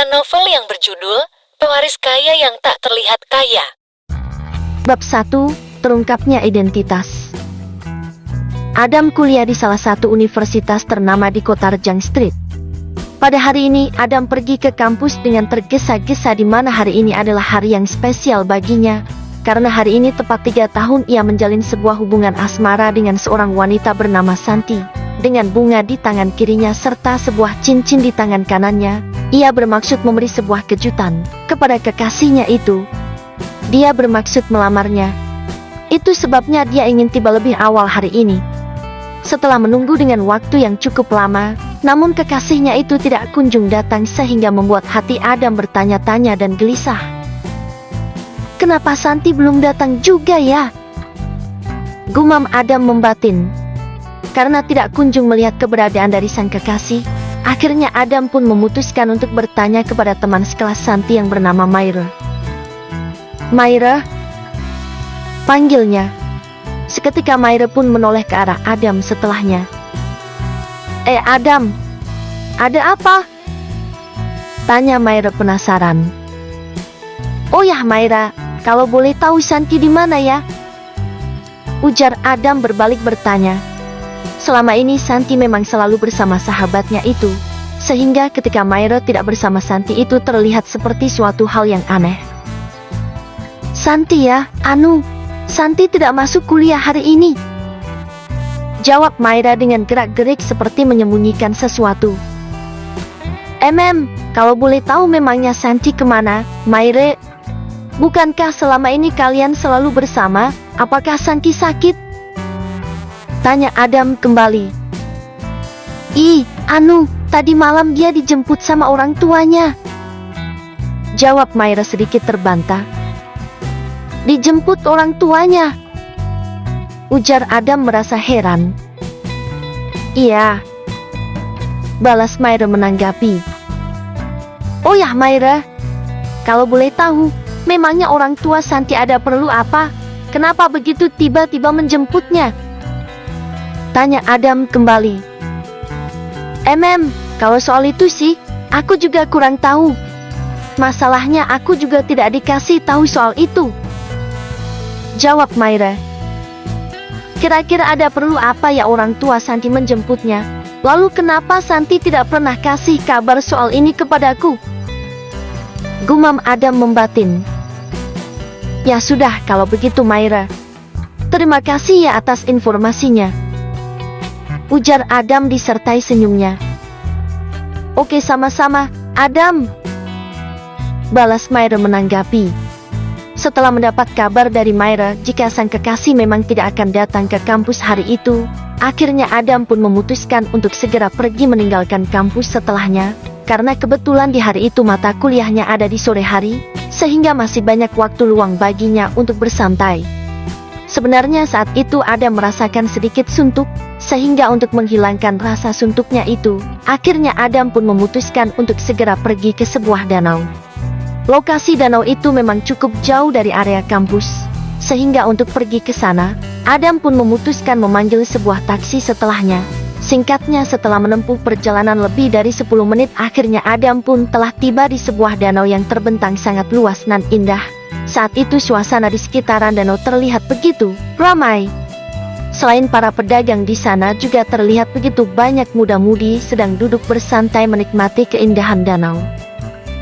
membacakan novel yang berjudul Pewaris Kaya yang Tak Terlihat Kaya. Bab 1, Terungkapnya Identitas. Adam kuliah di salah satu universitas ternama di kota Rejang Street. Pada hari ini, Adam pergi ke kampus dengan tergesa-gesa di mana hari ini adalah hari yang spesial baginya. Karena hari ini tepat 3 tahun ia menjalin sebuah hubungan asmara dengan seorang wanita bernama Santi. Dengan bunga di tangan kirinya serta sebuah cincin di tangan kanannya, ia bermaksud memberi sebuah kejutan kepada kekasihnya itu. Dia bermaksud melamarnya. Itu sebabnya dia ingin tiba lebih awal hari ini. Setelah menunggu dengan waktu yang cukup lama, namun kekasihnya itu tidak kunjung datang sehingga membuat hati Adam bertanya-tanya dan gelisah. Kenapa Santi belum datang juga ya? Gumam Adam membatin. Karena tidak kunjung melihat keberadaan dari sang kekasih, akhirnya Adam pun memutuskan untuk bertanya kepada teman sekelas Santi yang bernama Myra. Myra? Panggilnya. Seketika Myra pun menoleh ke arah Adam setelahnya. Adam, ada apa? Tanya Myra penasaran. Oh ya Myra, kalau boleh tahu Santi di mana ya? Ujar Adam berbalik bertanya. Selama ini Santi memang selalu bersama sahabatnya itu, sehingga ketika Myra tidak bersama Santi itu terlihat seperti suatu hal yang aneh. Santi ya, Santi tidak masuk kuliah hari ini. Jawab Myra dengan gerak-gerik seperti menyembunyikan sesuatu. Kalau boleh tahu memangnya Santi kemana, Myra? Bukankah selama ini kalian selalu bersama? Apakah Santi sakit? Tanya Adam kembali. Tadi malam dia dijemput sama orang tuanya. Jawab Myra sedikit terbantah. Dijemput orang tuanya? Ujar Adam merasa heran. Iya. Balas Myra menanggapi. Oh ya Myra, kalau boleh tahu, memangnya orang tua Santi ada perlu apa? Kenapa begitu tiba-tiba menjemputnya? Tanya Adam kembali. Kalau soal itu sih, aku juga kurang tahu. Masalahnya aku juga tidak dikasih tahu soal itu. Jawab Myra. Kira-kira ada perlu apa ya orang tua Santi menjemputnya? Lalu kenapa Santi tidak pernah kasih kabar soal ini kepadaku? Gumam Adam membatin. Ya sudah kalau begitu Myra. Terima kasih ya atas informasinya. Ujar Adam disertai senyumnya. Oke sama-sama, Adam. Balas Myra menanggapi. Setelah mendapat kabar dari Myra jika sang kekasih memang tidak akan datang ke kampus hari itu, akhirnya Adam pun memutuskan untuk segera pergi meninggalkan kampus setelahnya, karena kebetulan di hari itu mata kuliahnya ada di sore hari, sehingga masih banyak waktu luang baginya untuk bersantai. Sebenarnya saat itu Adam merasakan sedikit suntuk, sehingga untuk menghilangkan rasa suntuknya itu, akhirnya Adam pun memutuskan untuk segera pergi ke sebuah danau. Lokasi danau itu memang cukup jauh dari area kampus, sehingga untuk pergi ke sana, Adam pun memutuskan memanggil sebuah taksi setelahnya. Singkatnya setelah menempuh perjalanan lebih dari 10 menit akhirnya Adam pun telah tiba di sebuah danau yang terbentang sangat luas dan indah. Saat itu suasana di sekitaran danau terlihat begitu ramai. Selain para pedagang di sana juga terlihat begitu banyak muda-mudi sedang duduk bersantai menikmati keindahan danau.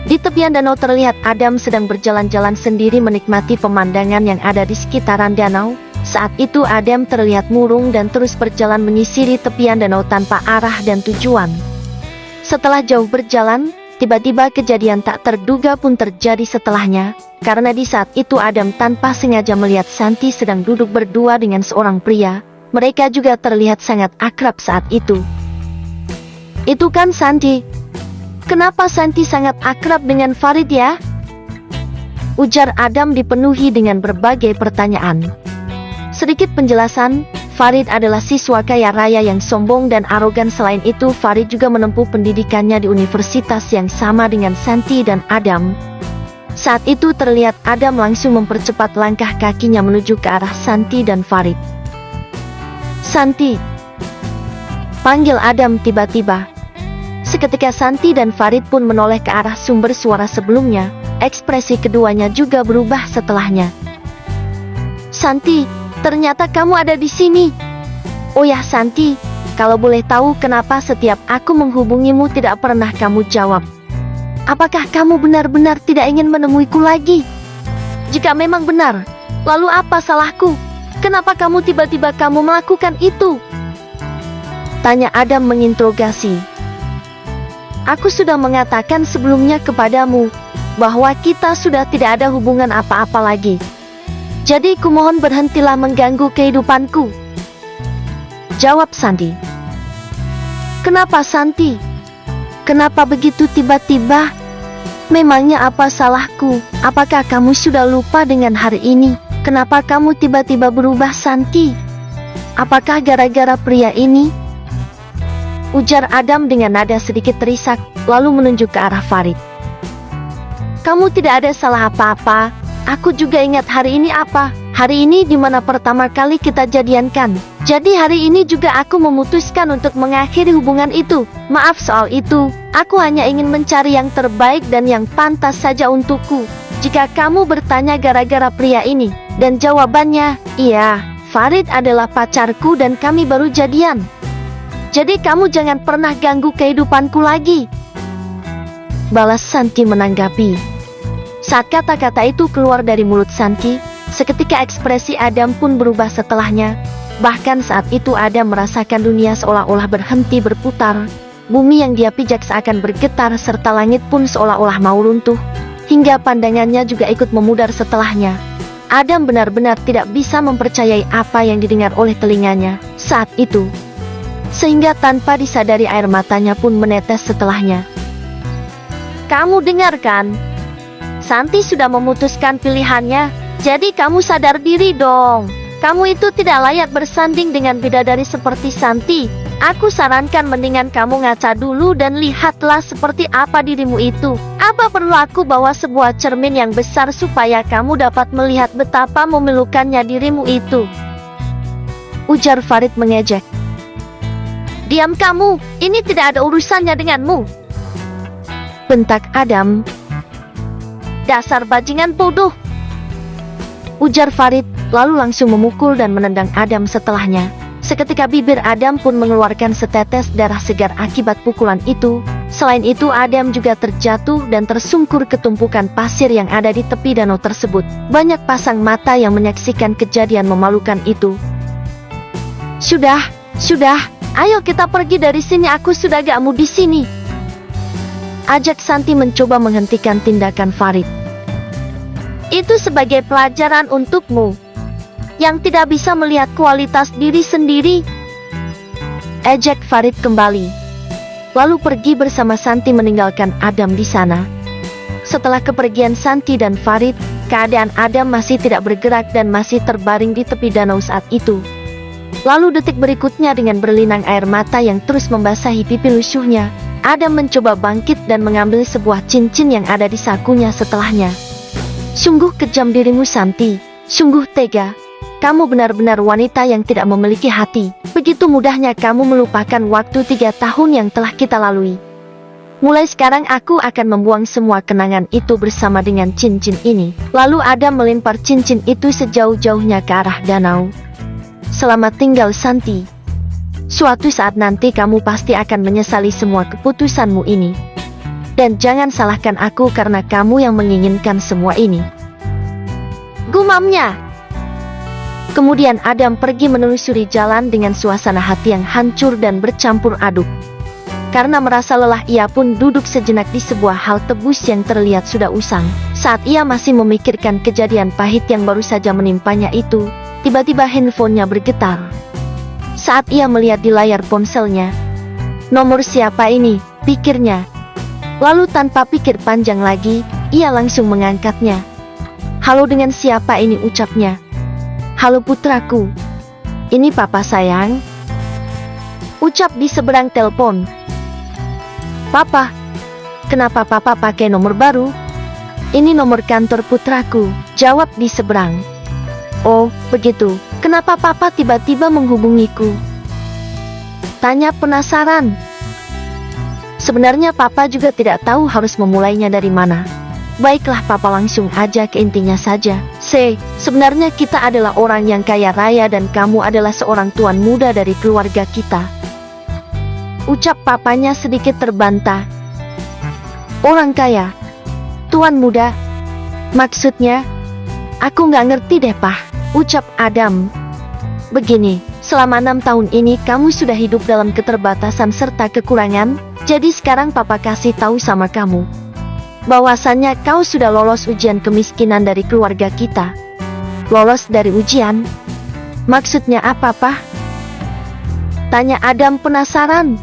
Di tepian danau terlihat Adam sedang berjalan-jalan sendiri menikmati pemandangan yang ada di sekitaran danau. Saat itu Adam terlihat murung dan terus berjalan menyisiri tepian danau tanpa arah dan tujuan. Setelah jauh berjalan, tiba-tiba kejadian tak terduga pun terjadi setelahnya, karena di saat itu Adam tanpa sengaja melihat Santi sedang duduk berdua dengan seorang pria. Mereka juga terlihat sangat akrab saat itu. Itu kan Santi. Kenapa Santi sangat akrab dengan Farid ya? Ujar Adam dipenuhi dengan berbagai pertanyaan. Sedikit penjelasan, Farid adalah siswa kaya raya yang sombong dan arogan. Selain itu, Farid juga menempuh pendidikannya di universitas yang sama dengan Santi dan Adam. Saat itu terlihat Adam langsung mempercepat langkah kakinya menuju ke arah Santi dan Farid. Santi, panggil Adam tiba-tiba. Seketika Santi dan Farid pun menoleh ke arah sumber suara sebelumnya. Ekspresi keduanya juga berubah setelahnya. Santi, ternyata kamu ada di sini. Oh ya Santi, kalau boleh tahu kenapa setiap aku menghubungimu tidak pernah kamu jawab? Apakah kamu benar-benar tidak ingin menemuiku lagi? Jika memang benar, lalu apa salahku? Kenapa kamu tiba-tiba melakukan itu? Tanya Adam menginterogasi. Aku sudah mengatakan sebelumnya kepadamu bahwa kita sudah tidak ada hubungan apa-apa lagi. Jadi kumohon berhentilah mengganggu kehidupanku. Jawab Santi. Kenapa Santi? Kenapa begitu tiba-tiba? Memangnya apa salahku? Apakah kamu sudah lupa dengan hari ini? Kenapa kamu tiba-tiba berubah Santi? Apakah gara-gara pria ini? Ujar Adam dengan nada sedikit terisak, lalu menunjuk ke arah Farid. Kamu tidak ada salah apa-apa. Aku juga ingat hari ini apa? Hari ini dimana pertama kali kita jadiankan. Jadi hari ini juga aku memutuskan untuk mengakhiri hubungan itu. Maaf soal itu. Aku hanya ingin mencari yang terbaik dan yang pantas saja untukku. Jika kamu bertanya gara-gara pria ini, dan jawabannya, iya, Farid adalah pacarku dan kami baru jadian. Jadi kamu jangan pernah ganggu kehidupanku lagi. Balas Santi menanggapi. Saat kata-kata itu keluar dari mulut Santi, seketika ekspresi Adam pun berubah setelahnya. Bahkan saat itu Adam merasakan dunia seolah-olah berhenti berputar. Bumi yang dia pijak seakan bergetar serta langit pun seolah-olah mau runtuh. Hingga pandangannya juga ikut memudar setelahnya. Adam benar-benar tidak bisa mempercayai apa yang didengar oleh telinganya saat itu. Sehingga tanpa disadari air matanya pun menetes setelahnya. Kamu dengarkan? Santi sudah memutuskan pilihannya, jadi kamu sadar diri dong. Kamu itu tidak layak bersanding dengan bidadari seperti Santi. Aku sarankan mendingan kamu ngaca dulu dan lihatlah seperti apa dirimu itu. Apa perlu aku bawa sebuah cermin yang besar supaya kamu dapat melihat betapa memilukannya dirimu itu? Ujar Farid mengejek. Diam kamu, ini tidak ada urusannya denganmu. Bentak Adam. Dasar bajingan bodoh. Ujar Farid, lalu langsung memukul dan menendang Adam setelahnya. Seketika bibir Adam pun mengeluarkan setetes darah segar akibat pukulan itu. Selain itu Adam juga terjatuh dan tersungkur ke tumpukan pasir yang ada di tepi danau tersebut. Banyak pasang mata yang menyaksikan kejadian memalukan itu. Sudah. Ayo kita pergi dari sini, aku sudah gak mau di sini. Ajak Santi mencoba menghentikan tindakan Farid. Itu sebagai pelajaran untukmu, yang tidak bisa melihat kualitas diri sendiri. Ejek Farid kembali. Lalu pergi bersama Santi meninggalkan Adam di sana. Setelah kepergian Santi dan Farid, keadaan Adam masih tidak bergerak dan masih terbaring di tepi danau saat itu. Lalu detik berikutnya dengan berlinang air mata yang terus membasahi pipi lusuhnya, Adam mencoba bangkit dan mengambil sebuah cincin yang ada di sakunya setelahnya. Sungguh kejam dirimu Santi, sungguh tega. Kamu benar-benar wanita yang tidak memiliki hati. Begitu mudahnya kamu melupakan waktu 3 tahun yang telah kita lalui. Mulai sekarang aku akan membuang semua kenangan itu bersama dengan cincin ini. Lalu Adam melempar cincin itu sejauh-jauhnya ke arah danau. Selamat tinggal Santi. Suatu saat nanti kamu pasti akan menyesali semua keputusanmu ini. Dan jangan salahkan aku karena kamu yang menginginkan semua ini. Gumamnya. Kemudian Adam pergi menelusuri jalan dengan suasana hati yang hancur dan bercampur aduk. Karena merasa lelah ia pun duduk sejenak di sebuah halte bus yang terlihat sudah usang. Saat ia masih memikirkan kejadian pahit yang baru saja menimpanya itu, tiba-tiba handphonenya bergetar. Saat ia melihat di layar ponselnya, nomor siapa ini, pikirnya. Lalu tanpa pikir panjang lagi, ia langsung mengangkatnya. Halo, dengan siapa ini, ucapnya. Halo putraku, ini papa sayang. Ucap di seberang telepon. Papa, kenapa papa pakai nomor baru? Ini nomor kantor putraku, jawab di seberang. Oh, begitu. Kenapa papa tiba-tiba menghubungiku? Tanya penasaran. Sebenarnya papa juga tidak tahu harus memulainya dari mana. Baiklah, papa langsung aja ke intinya saja. Sebenarnya kita adalah orang yang kaya raya dan kamu adalah seorang tuan muda dari keluarga kita. Ucap papanya sedikit terbantah. Orang kaya? Tuan muda? Maksudnya? Aku nggak ngerti deh, Pah. Ucap Adam. Begini, selama 6 tahun ini kamu sudah hidup dalam keterbatasan serta kekurangan. Jadi sekarang papa kasih tahu sama kamu bahwasannya kau sudah lolos ujian kemiskinan dari keluarga kita. Lolos dari ujian? Maksudnya apa, Pah? Tanya Adam penasaran.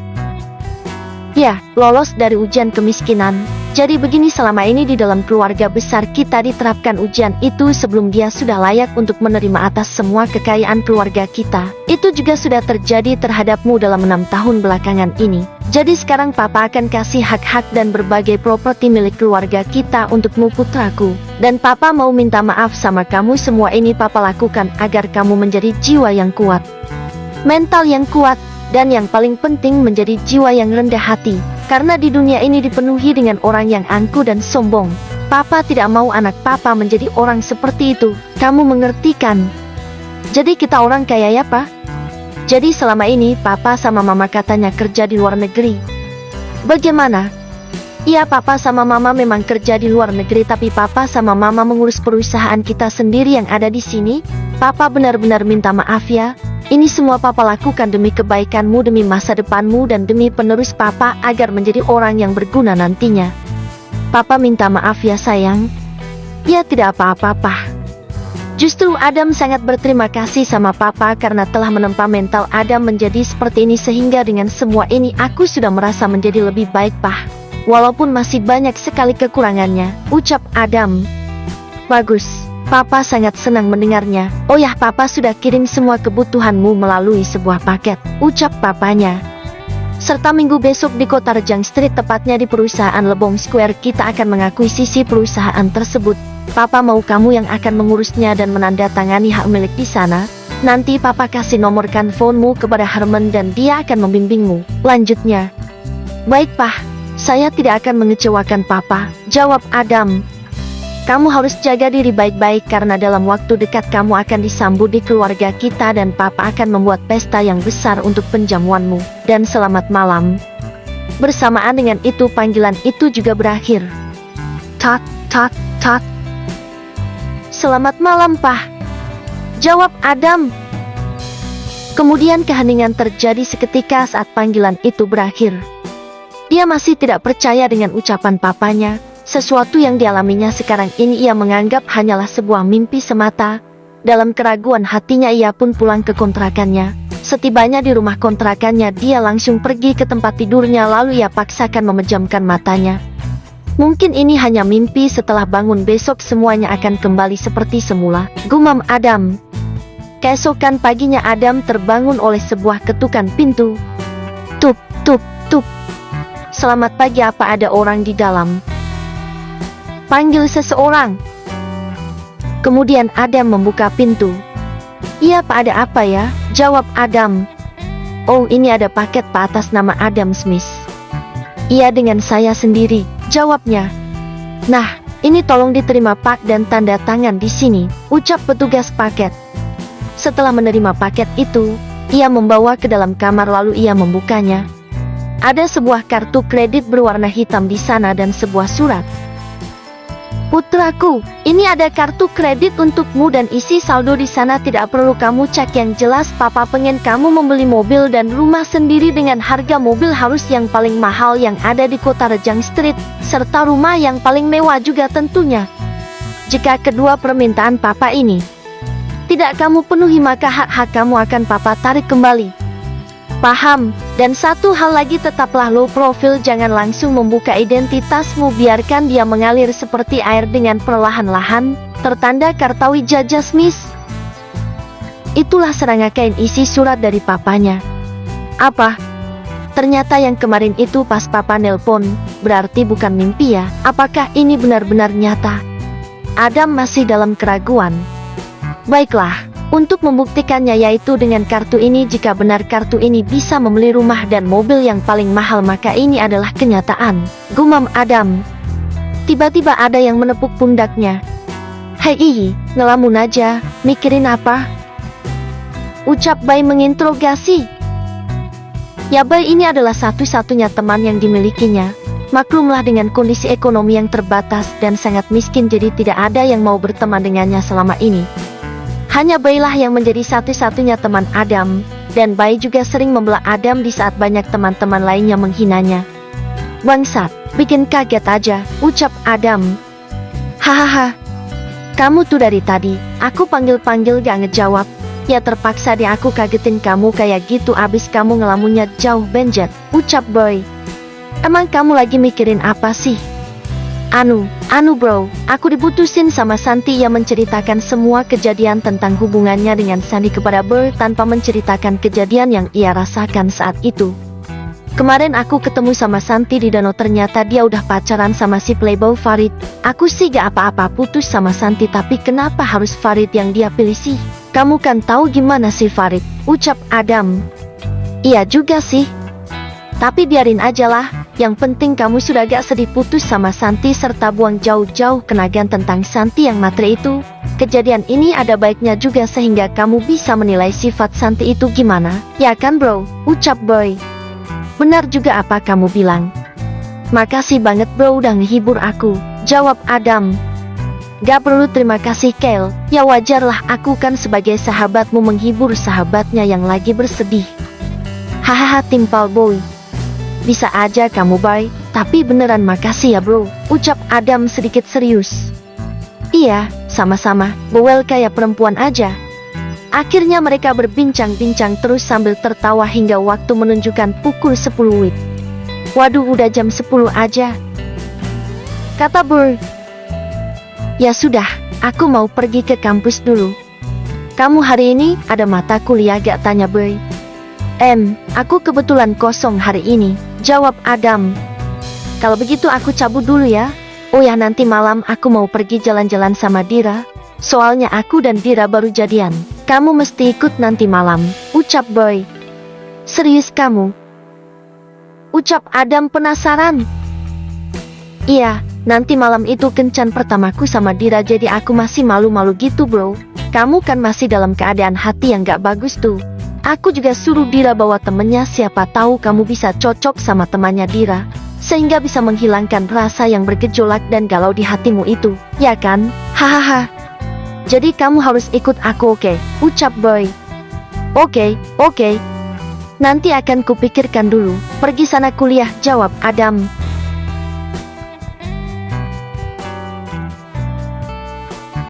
Ya, lolos dari ujian kemiskinan. Jadi begini, selama ini di dalam keluarga besar kita diterapkan ujian itu sebelum dia sudah layak untuk menerima atas semua kekayaan keluarga kita. Itu juga sudah terjadi terhadapmu dalam 6 tahun belakangan ini. Jadi sekarang papa akan kasih hak-hak dan berbagai properti milik keluarga kita untukmu, putraku. Dan papa mau minta maaf sama kamu. Semua ini papa lakukan agar kamu menjadi jiwa yang kuat, mental yang kuat, dan yang paling penting menjadi jiwa yang rendah hati. Karena di dunia ini dipenuhi dengan orang yang angkuh dan sombong. Papa tidak mau anak papa menjadi orang seperti itu. Kamu mengerti kan? Jadi kita orang kaya ya, Pak? Jadi selama ini papa sama mama katanya kerja di luar negeri. Bagaimana? Iya, papa sama mama memang kerja di luar negeri, tapi papa sama mama mengurus perusahaan kita sendiri yang ada di sini. Papa benar-benar minta maaf ya. Ini semua papa lakukan demi kebaikanmu, demi masa depanmu, dan demi penerus papa agar menjadi orang yang berguna nantinya. Papa minta maaf ya sayang. Ya tidak apa-apa, Pak. Justru Adam sangat berterima kasih sama papa karena telah menempa mental Adam menjadi seperti ini, sehingga dengan semua ini aku sudah merasa menjadi lebih baik, Pak. Walaupun masih banyak sekali kekurangannya, ucap Adam. Bagus. Papa sangat senang mendengarnya. Oh ya, papa sudah kirim semua kebutuhanmu melalui sebuah paket, ucap papanya. Serta minggu besok di kota Rejang Street, tepatnya di perusahaan Lebong Square, kita akan mengakuisisi perusahaan tersebut. Papa mau kamu yang akan mengurusnya dan menandatangani hak milik di sana. Nanti papa kasih nomor handphonemu kepada Herman dan dia akan membimbingmu. Lanjutnya. Baik, Pak. Saya tidak akan mengecewakan papa, jawab Adam. Kamu harus jaga diri baik-baik karena dalam waktu dekat kamu akan disambut di keluarga kita dan papa akan membuat pesta yang besar untuk penjamuanmu. Dan selamat malam. Bersamaan dengan itu panggilan itu juga berakhir. Tat, tat, tat. Selamat malam, Pak, jawab Adam. Kemudian keheningan terjadi seketika saat panggilan itu berakhir. Dia masih tidak percaya dengan ucapan papanya. Sesuatu yang dialaminya sekarang ini ia menganggap hanyalah sebuah mimpi semata. Dalam keraguan hatinya ia pun pulang ke kontrakannya. Setibanya di rumah kontrakannya, dia langsung pergi ke tempat tidurnya lalu ia paksakan memejamkan matanya. Mungkin ini hanya mimpi, setelah bangun besok semuanya akan kembali seperti semula, gumam Adam. Keesokan paginya Adam terbangun oleh sebuah ketukan pintu. Tup, tup, tup. Selamat pagi, apa ada orang di dalam? Panggil seseorang. Kemudian Adam membuka pintu. Iya, Pak, ada apa ya? Jawab Adam. Oh, ini ada paket, Pak, atas nama Adam Smith. Iya, dengan saya sendiri, jawabnya. Nah, ini tolong diterima, Pak, dan tanda tangan di sini, ucap petugas paket. Setelah menerima paket itu, ia membawa ke dalam kamar lalu ia membukanya. Ada sebuah kartu kredit berwarna hitam di sana dan sebuah surat. Putraku, ini ada kartu kredit untukmu dan isi saldo di sana, tidak perlu kamu cek. Yang jelas papa pengen kamu membeli mobil dan rumah sendiri dengan harga mobil harus yang paling mahal yang ada di kota Rejang Street, serta rumah yang paling mewah juga tentunya. Jika kedua permintaan papa ini tidak kamu penuhi, maka hak-hak kamu akan papa tarik kembali. Paham? Dan satu hal lagi, tetaplah low profile, jangan langsung membuka identitasmu, biarkan dia mengalir seperti air dengan perlahan-lahan. Tertanda Kartawi Jaja Smith. Itulah serangkaian isi surat dari papanya. Apa? Ternyata yang kemarin itu pas papa nelpon, berarti bukan mimpi ya? Apakah ini benar-benar nyata? Adam masih dalam keraguan. Baiklah. Untuk membuktikannya yaitu dengan kartu ini, jika benar kartu ini bisa membeli rumah dan mobil yang paling mahal maka ini adalah kenyataan, gumam Adam. Tiba-tiba ada yang menepuk pundaknya. Hei, ngelamun aja, mikirin apa? Ucap Bai menginterogasi. Ya Bai ini adalah satu-satunya teman yang dimilikinya. Maklumlah dengan kondisi ekonomi yang terbatas dan sangat miskin, jadi tidak ada yang mau berteman dengannya selama ini. Hanya Bai lah yang menjadi satu-satunya teman Adam, dan Bai juga sering membela Adam di saat banyak teman-teman lainnya menghinanya. Bangsat, bikin kaget aja, ucap Adam. Hahaha, kamu tuh dari tadi, aku panggil-panggil gak ngejawab. Ya terpaksa deh aku kagetin kamu kayak gitu abis kamu ngelamunnya jauh benjet, ucap Bai. Emang kamu lagi mikirin apa sih? Anu bro, aku diputusin sama Santi. Ia menceritakan semua kejadian tentang hubungannya dengan Sandy kepada Bai tanpa menceritakan kejadian yang ia rasakan saat itu. Kemarin aku ketemu sama Santi di danau, ternyata dia udah pacaran sama si playboy Farid. Aku sih gak apa-apa putus sama Santi, tapi kenapa harus Farid yang dia pilih sih? Kamu kan tahu gimana sih Farid, ucap Adam. Iya juga sih, tapi biarin aja lah. Yang penting kamu sudah gak sedih putus sama Santi serta buang jauh-jauh kenagan tentang Santi yang matre itu. Kejadian ini ada baiknya juga sehingga kamu bisa menilai sifat Santi itu gimana. Ya kan bro, ucap Boy. Benar juga apa kamu bilang. Makasih banget bro udah ngehibur aku, jawab Adam. Gak perlu terima kasih Kale, ya wajarlah aku kan sebagai sahabatmu menghibur sahabatnya yang lagi bersedih. Hahaha timpal Boy. Bisa aja kamu Bai, tapi beneran makasih ya bro, ucap Adam sedikit serius. Iya, sama-sama, bawel kayak perempuan aja. Akhirnya mereka berbincang-bincang terus sambil tertawa hingga waktu menunjukkan pukul 10 WIB. Waduh udah jam 10 aja, kata Boy. Ya sudah, aku mau pergi ke kampus dulu. Kamu hari ini ada mata kuliah gak, tanya Boy. Aku kebetulan kosong hari ini, jawab Adam. Kalau begitu aku cabut dulu ya. Oh ya nanti malam aku mau pergi jalan-jalan sama Dira. Soalnya aku dan Dira baru jadian. Kamu mesti ikut nanti malam, ucap Boy. Serius kamu? Ucap Adam penasaran. Iya, nanti malam itu kencan pertamaku sama Dira, jadi aku masih malu-malu gitu bro. Kamu kan masih dalam keadaan hati yang gak bagus tuh. Aku juga suruh Dira bawa temennya, siapa tahu kamu bisa cocok sama temannya Dira, sehingga bisa menghilangkan rasa yang bergejolak dan galau di hatimu itu, ya kan? Hahaha. Jadi kamu harus ikut aku, oke? Ucap Boy. Oke. Nanti akan kupikirkan dulu. Pergi sana kuliah, jawab Adam.